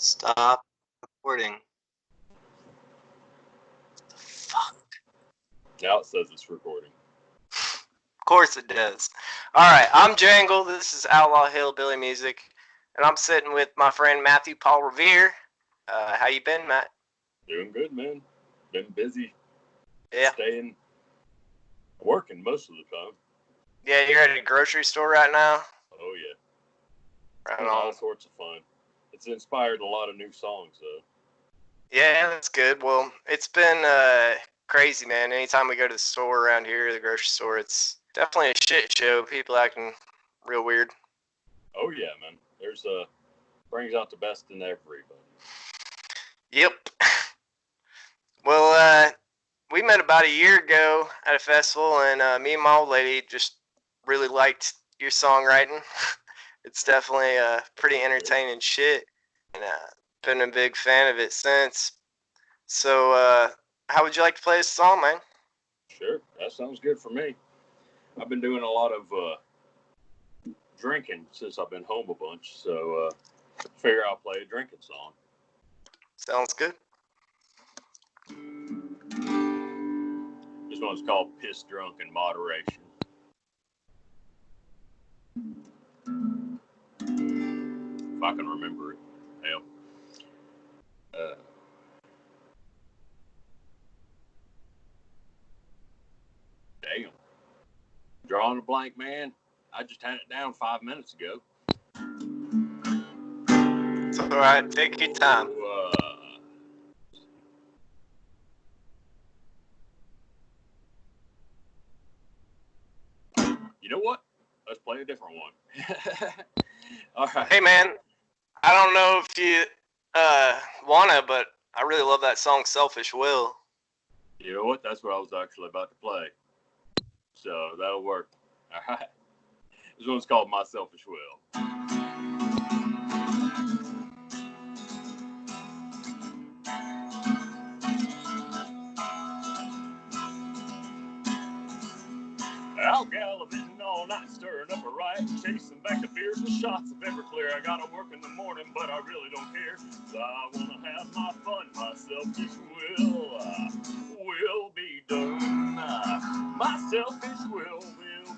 Stop recording. The fuck? Now it says it's recording. Of course it does. Alright, I'm Jangle. This is Outlaw Hillbilly Music. And I'm sitting with my friend Matthew Paul Revere. How you been, Matt? Doing good, man. Been busy. Yeah. Working most of the time. Yeah, you're at a grocery store right now? Oh, yeah. Right Been on. all sorts of fun. It's inspired a lot of new songs, though. Yeah, that's good. Well, it's been crazy, man. Anytime we go to the store around here, the grocery store, it's definitely a shit show. People acting real weird. Oh, yeah, man. There's brings out the best in everybody. Yep. Well, we met about a year ago at a festival, and me and my old lady just really liked your songwriting. It's definitely pretty entertaining shit, and been a big fan of it since. So, how would you like to play this song, man? Sure, that sounds good for me. I've been doing a lot of drinking since I've been home a bunch, so figure I'll play a drinking song. Sounds good. This one's called Piss Drunk in Moderation. If I can remember it. Hell. Damn. Drawing a blank, man. I just had it down 5 minutes ago. It's alright. Take your time. You know what? Let's play a different one. All right. Hey, man. I don't know if you wanna, but I really love that song, Selfish Will. You know what? That's what I was actually about to play. So that'll work. All right. This one's called My Selfish Will. Out gallivanting all night, stirring up a riot, chasing back the beers and shots of Everclear. I gotta work in the morning, but I really don't care. So I wanna have my fun, my selfish will be done. My selfish will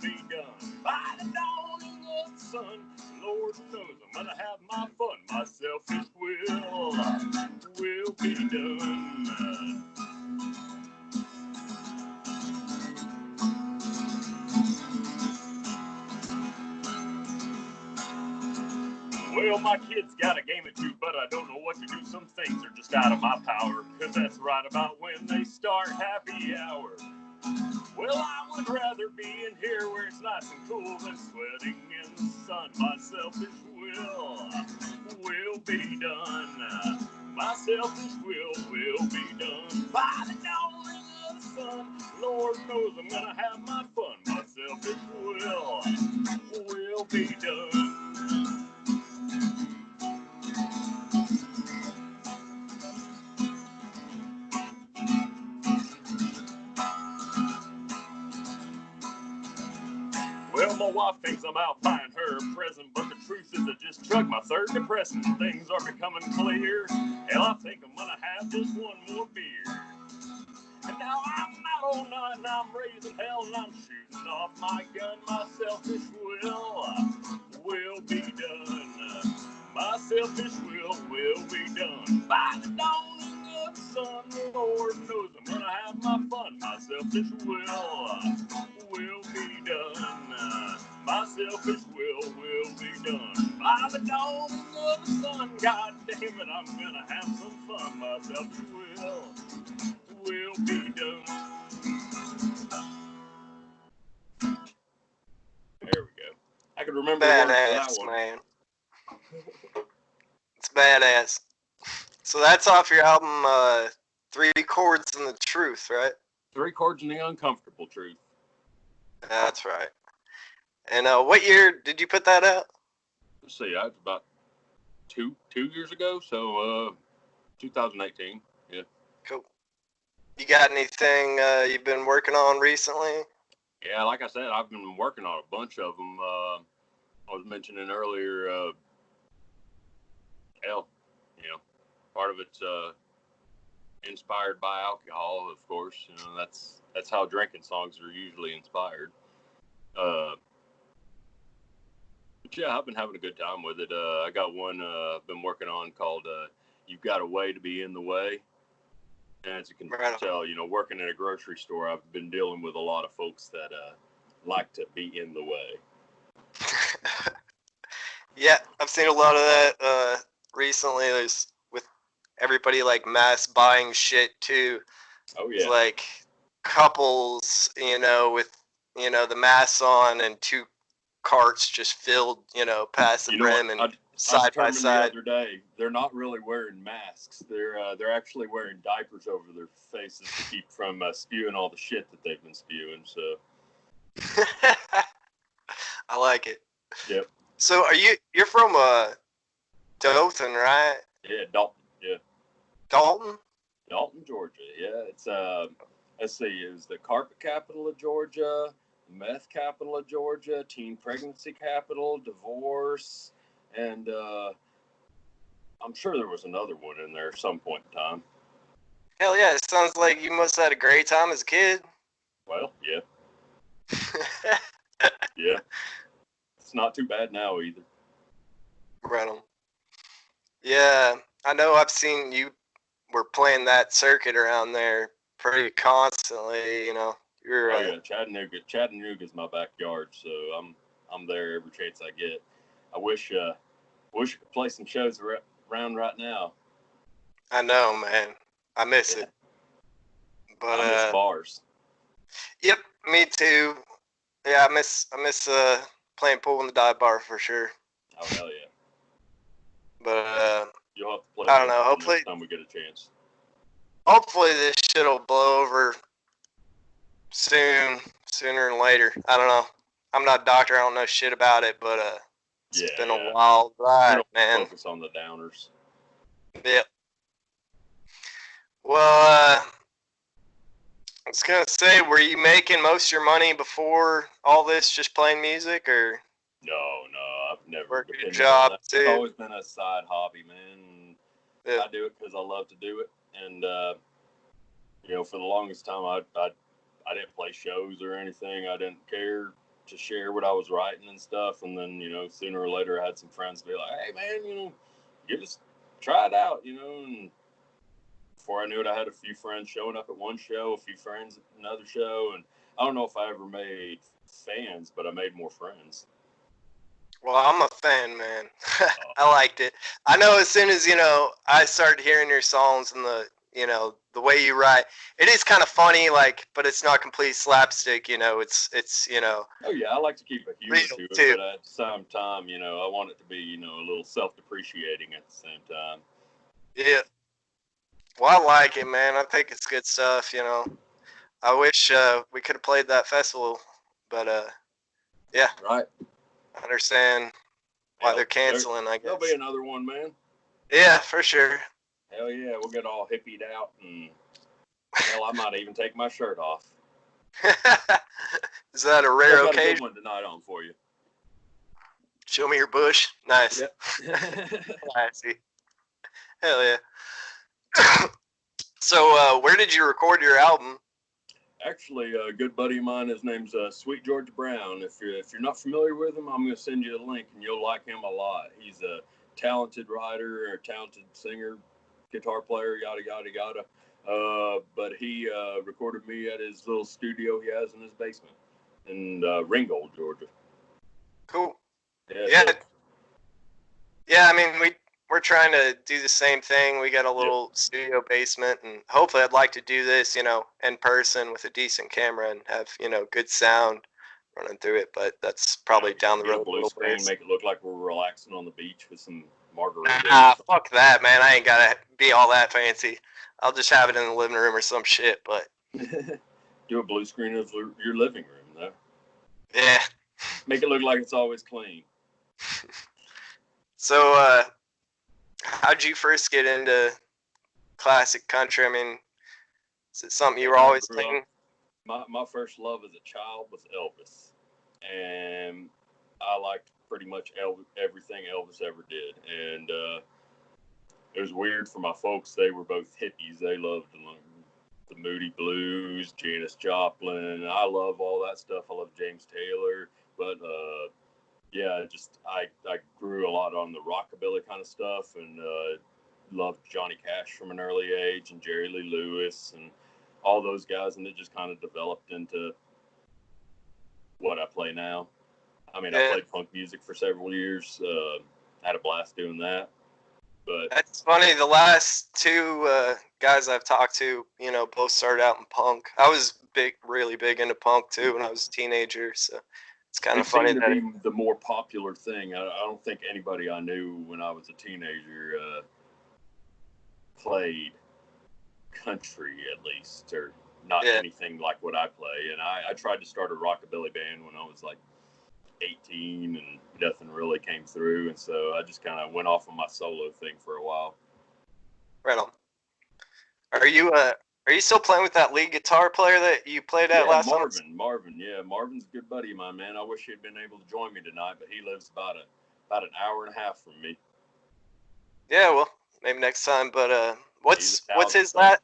be done. By the dawning of the sun, Lord knows I'm gonna have my fun. My selfish will be done. Well, my kids got a game or two, but I don't know what to do. Some things are just out of my power, cause that's right about when they start happy hour. Well, I would rather be in here where it's nice and cool than sweating in the sun. My selfish will be done. My selfish will be done. By the dawning of the sun, Lord knows I'm gonna have my fun. My selfish will be done. Well, my wife thinks I'm out buying her a present, but the truth is I just chugged my third depressant. Things are becoming clear. Hell, I think I'm gonna have just one more beer. And now I'm out all night and I'm raising hell and I'm shooting off my gun. My selfish will be done. My selfish will be done. By the dawning of the sun, the Lord knows I'm gonna have my fun. My selfish will be done. My selfish will be done. By the dawning of the sun, God damn it, I'm gonna have some fun. My selfish will be done. There we go. I can remember the words for that one. Man. It's badass. So that's off your album, 3 Chords and the Truth, right? 3 Chords and the Uncomfortable Truth. That's right. And what year did you put that out? Let's see, that was about two years ago, so 2018. Yeah. Cool. You got anything you've been working on recently? Yeah, like I said, I've been working on a bunch of them. I was mentioning earlier, of it's inspired by alcohol, of course. You know, that's how drinking songs are usually inspired. But yeah, I've been having a good time with it. I got one I've been working on called "You've Got a Way to Be in the Way." And as you can tell, you know, working in a grocery store, I've been dealing with a lot of folks that like to be in the way. Yeah, I've seen a lot of that recently. There's with everybody like mass buying shit too. Oh yeah. It's like couples, you know, with the mask on and two carts just filled, past the brim and side by side. The other day, they're not really wearing masks. They're actually wearing diapers over their faces to keep from spewing all the shit that they've been spewing. So, I like it. Yep. So you're from Dothan, right? Yeah, Dalton. Yeah. Dalton? Dalton, Georgia. Yeah, it's let's see, it was the carpet capital of Georgia, meth capital of Georgia, teen pregnancy capital, divorce, and I'm sure there was another one in there at some point in time. Hell yeah, it sounds like you must have had a great time as a kid. Well, yeah. Yeah. It's not too bad now either. Right on. Yeah, I know I've seen you were playing that circuit around there pretty constantly, You're, oh yeah, Chattanooga's my backyard, so I'm there every chance I get. I wish I could play some shows around right now. I know, man. I miss it. But I miss bars. Yep, me too. Yeah, I miss playing pool in the dive bar for sure. Oh hell yeah. But you'll have to play. I don't know. Hopefully, next time we get a chance. Hopefully this shit'll blow over sooner than later. I don't know. I'm not a doctor. I don't know shit about it, but it's been a wild ride, man. Focus on the downers. Yep. Well, I was gonna say, were you making most of your money before all this, just playing music, or? No, I've never worked a job too. It's always been a side hobby, man. Yeah. I do it because I love to do it, and for the longest time, I didn't play shows or anything. I didn't care to share what I was writing and stuff. And then sooner or later, I had some friends be like, "Hey, man, try it out," And before I knew it, I had a few friends showing up at one show, a few friends at another show, and I don't know if I ever made fans, but I made more friends. Well, I'm a fan, man. I liked it. I know as soon as, I started hearing your songs and the way you write, it is kind of funny, but it's not complete slapstick, it's. Oh yeah, I like to keep a humor to it, too. But at the same time, I want it to be, a little self-depreciating at the same time. Yeah. Well, I like it, man. I think it's good stuff, I wish we could have played that festival, but yeah. Right. I understand why they're canceling, I guess. There'll be another one, man. Yeah, for sure. Hell yeah, we'll get all hippied out, and hell, I might even take my shirt off. Is that a rare occasion? I've got a good one tonight on for you. Show me your bush. Nice. Yep. Classy. Hell yeah. So, where did you record your album? Actually, a good buddy of mine, his name's Sweet George Brown. If you're not familiar with him, I'm going to send you a link, and you'll like him a lot. He's a talented writer, a talented singer, guitar player, yada, yada, yada. But he recorded me at his little studio he has in his basement in Ringgold, Georgia. Cool. Yeah. Yeah, I mean, we're trying to do the same thing. We got a little studio basement, and hopefully I'd like to do this, in person with a decent camera and have, good sound running through it, but that's probably down the road. A blue screen, make it look like we're relaxing on the beach with some margaritas. Nah, fuck that, man. I ain't gotta be all that fancy. I'll just have it in the living room or some shit, but... Do a blue screen of your living room, though. Yeah. Make it look like it's always clean. So, how'd you first get into classic country? I mean, is it something you were always playing? My first love as a child was Elvis, and I liked pretty much everything Elvis ever did. And It was weird for my folks. They were both hippies. They loved the Moody Blues, Janis Joplin. I love all that stuff. I love James Taylor. But yeah, just I grew a lot on the rockabilly kind of stuff, and loved Johnny Cash from an early age, and Jerry Lee Lewis, and all those guys, and it just kind of developed into what I play now. I mean, I Yeah. played funk music for several years. Had a blast doing that. But That's funny. The last two guys I've talked to, you know, both started out in punk. I was really big into punk too when I was a teenager. So it's kind it of funny seemed to that. be the more popular thing. I don't think anybody I knew when I was a teenager played country, at least, or not Yeah. anything like what I play. And I tried to start a rockabilly band when I was like 18, and nothing really came through. And so I just kind of went off on my solo thing for a while. Right on. Are you still playing with that lead guitar player that you played at Yeah, last time? Marvin. Yeah, Marvin's a good buddy of mine, man. I wish he'd been able to join me tonight, but he lives about an hour and a half from me. Yeah, well, maybe next time. But He's a what's talented his fella.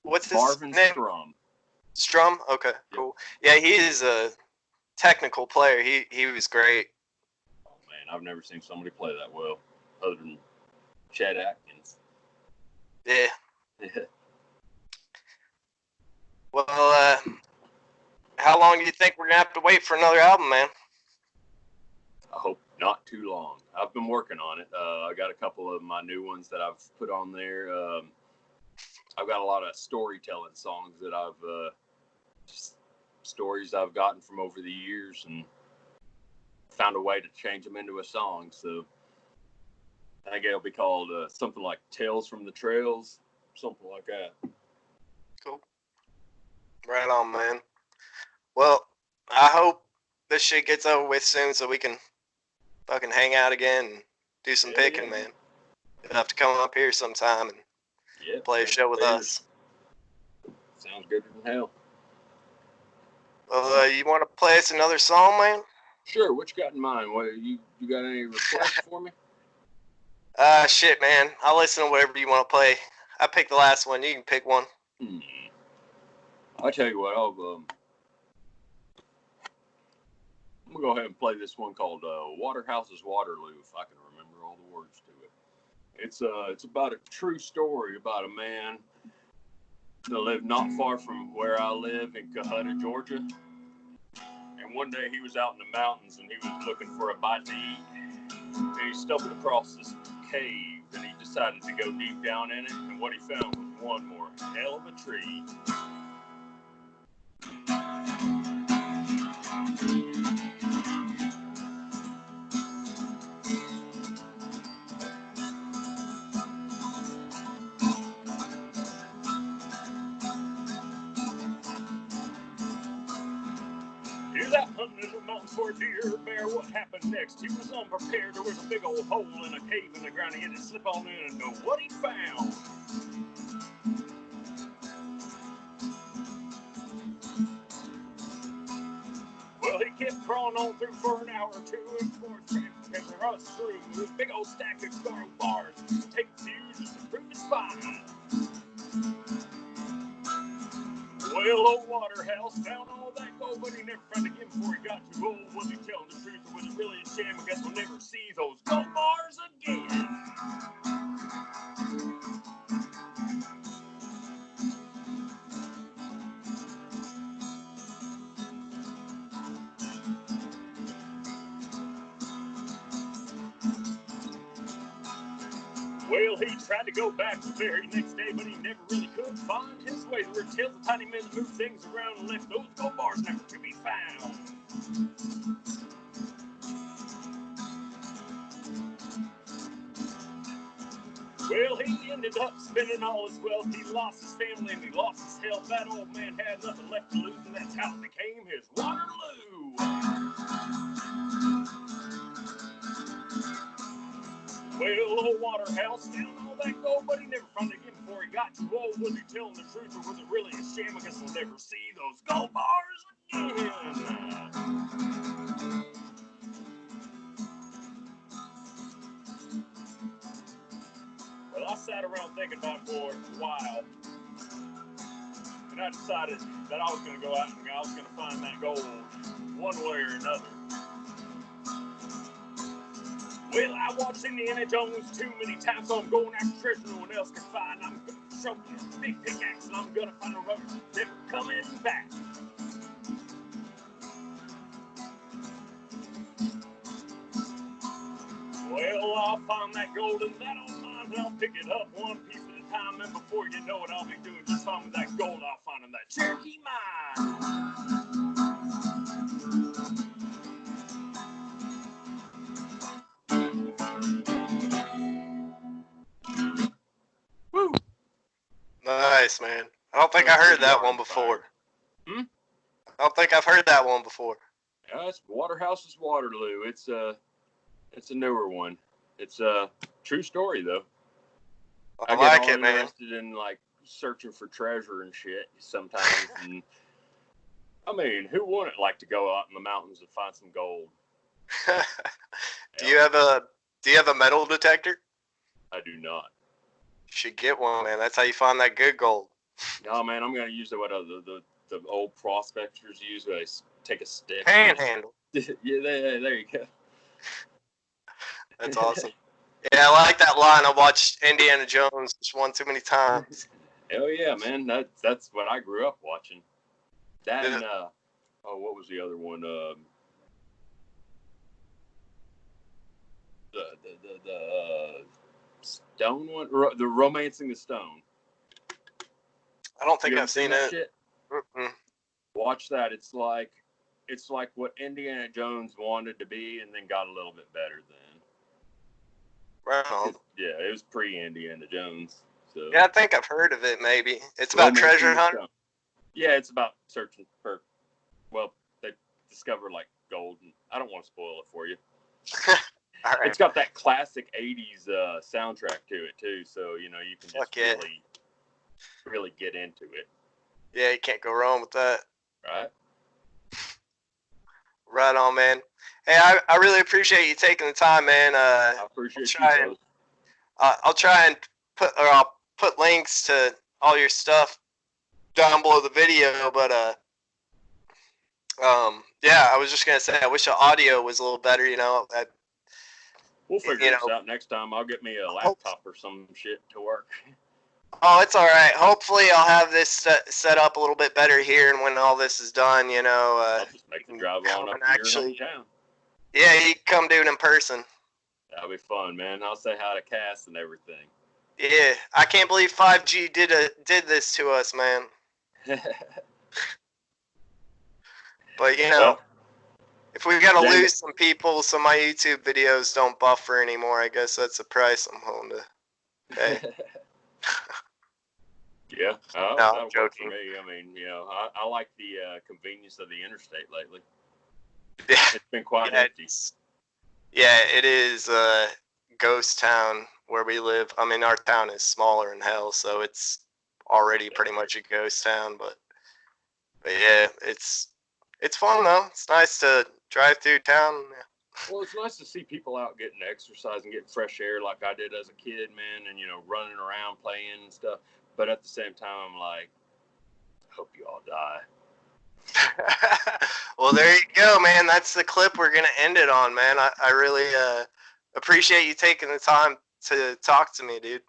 what's his Marvin name? Strum. Strum. Okay, Yep. cool. Yeah, he is a technical player. He was great. Oh man, I've never seen somebody play that well, other than Chad Atkins. Yeah. I Well, how long do you think we're gonna have to wait for another album, man? hope not too long. I've been working on it. I got a couple of my new ones that I've put on there. I've got a lot of storytelling songs that stories I've gotten from over the years, and found a way to change them into a song. So I think it'll be called something like Tales from the Trails, something like that. Cool. Right on, man. Well, I hope this shit gets over with soon so we can fucking hang out again and do some picking, man. You'll have to come up here sometime and play a show with us. Sounds good as hell. Well, you want to play us another song, man? Sure. What you got in mind? What you got any requests for me? Shit, man. I'll listen to whatever you want to play. I picked the last one. You can pick one. I'll tell you what. I'm gonna go ahead and play this one called "Waterhouse's Waterloo." If I can remember all the words to it. It's about a true story about a man that lived not far from where I live in Cohutta, Georgia. And one day he was out in the mountains and he was looking for a bite to eat. And he stumbled across this cave and he decided to go deep down in it. And what he found was one more hell of a tree. He was out hunting in the mountains for a deer or bear. What happened next? He was unprepared. There was a big old hole in a cave in the ground. He had to slip on in and know what he found. Well, he kept crawling on through for an hour or two, and before it came across through this big old stack of scarlet bars. Take fuses to prove his fine. Well, old Waterhouse found all that gold, but he never found it again before he got too old. Was he telling the truth, or was it really a sham? I guess we'll never see those gold bars again. Well, he tried to go back the very next day, but he never really could find his way. There were tales of tiny men that moved things around and left those gold bars never to be found. Well, he ended up spending all his wealth. He lost his family and he lost his health. That old man had nothing left to lose, and that's how it became his Waterloo. Well, old Waterhouse found all that gold, but he never found it again before he got too old. Was he telling the truth, or was it really a sham? I guess we'll never see those gold bars again. Well, I sat around thinking about it for a while. And I decided that I was going to go out and I was going to find that gold one way or another. Well, I watched Indiana Jones too many times, so I'm going after treasure no one else can find. I'm going to show you a big pickaxe, and I'm going to find a rubber never coming back. Well, I'll find that gold and that on mine, and I'll pick it up one piece at a time, and before you know it, I'll be doing just fine with that gold. I'll find in that Cherokee mine. Woo! Nice, man. I don't think I heard that one before. Hmm? I don't think I've heard that one before. Yeah, it's Waterhouse's Waterloo. It's a newer one. It's a true story though. I like get all it, man. interested in like searching for treasure and shit sometimes. And I mean, who wouldn't like to go out in the mountains and find some gold? Do you have a metal detector? I do not. You should get one, man. That's how you find that good gold. No, man, I'm gonna use the old prospectors use. Where they take a stick. Panhandle. Yeah, there you go. That's awesome. Yeah, I like that line. I watched Indiana Jones just one too many times. Hell yeah, man. That's what I grew up watching. That Yeah. and what was the other one? The Stone one, the Romancing the Stone. I don't think You ever I've seen that it. shit? Mm-mm. Watch that. It's like what Indiana Jones wanted to be, and then got a little bit better then. Right on. Yeah, it was pre-Indiana Jones. So Yeah, I think I've heard of it. Maybe it's about Romancing treasure the hunt. Stone. Yeah, it's about searching for. Well, they discover like gold. And I don't want to spoil it for you. All right. It's got that classic '80s soundtrack to it too, so you know you can just really get into it. Yeah, you can't go wrong with that. Right? Right on, man. Hey, I really appreciate you taking the time, man. I appreciate you. I'll try and I'll put links to all your stuff down below the video. But yeah, I was just gonna say I wish the audio was a little better. You know, We'll figure this out next time. I'll get me a laptop or some shit to work. Oh, it's all right. Hopefully, I'll have this set up a little bit better here, and when all this is done, you know, I'll just make the drive on up to your hometown. Yeah, you can come do it in person. That'll be fun, man. I'll say hi to Cass and everything. Yeah, I can't believe 5G did this to us, man. But you know, if we gotta lose some people so my YouTube videos don't buffer anymore, I guess that's the price I'm willing to pay. Yeah, no, I'm joking. For me. I mean, you know, I like the convenience of the interstate lately. Yeah, it's been quite empty. Yeah, it is a ghost town where we live. I mean, our town is smaller than hell, so it's already pretty much a ghost town. But yeah, it's fun though. It's nice to drive through town. Well, it's nice to see people out getting exercise and getting fresh air like I did as a kid, man, and, you know, running around playing and stuff. But at the same time, I'm like, I hope you all die. Well, there you go, man. That's the clip we're going to end it on, man. I really appreciate you taking the time to talk to me, dude.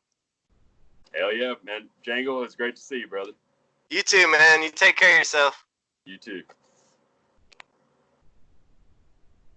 Hell yeah, man. Django, it's great to see you, brother. You too, man. You take care of yourself. You too.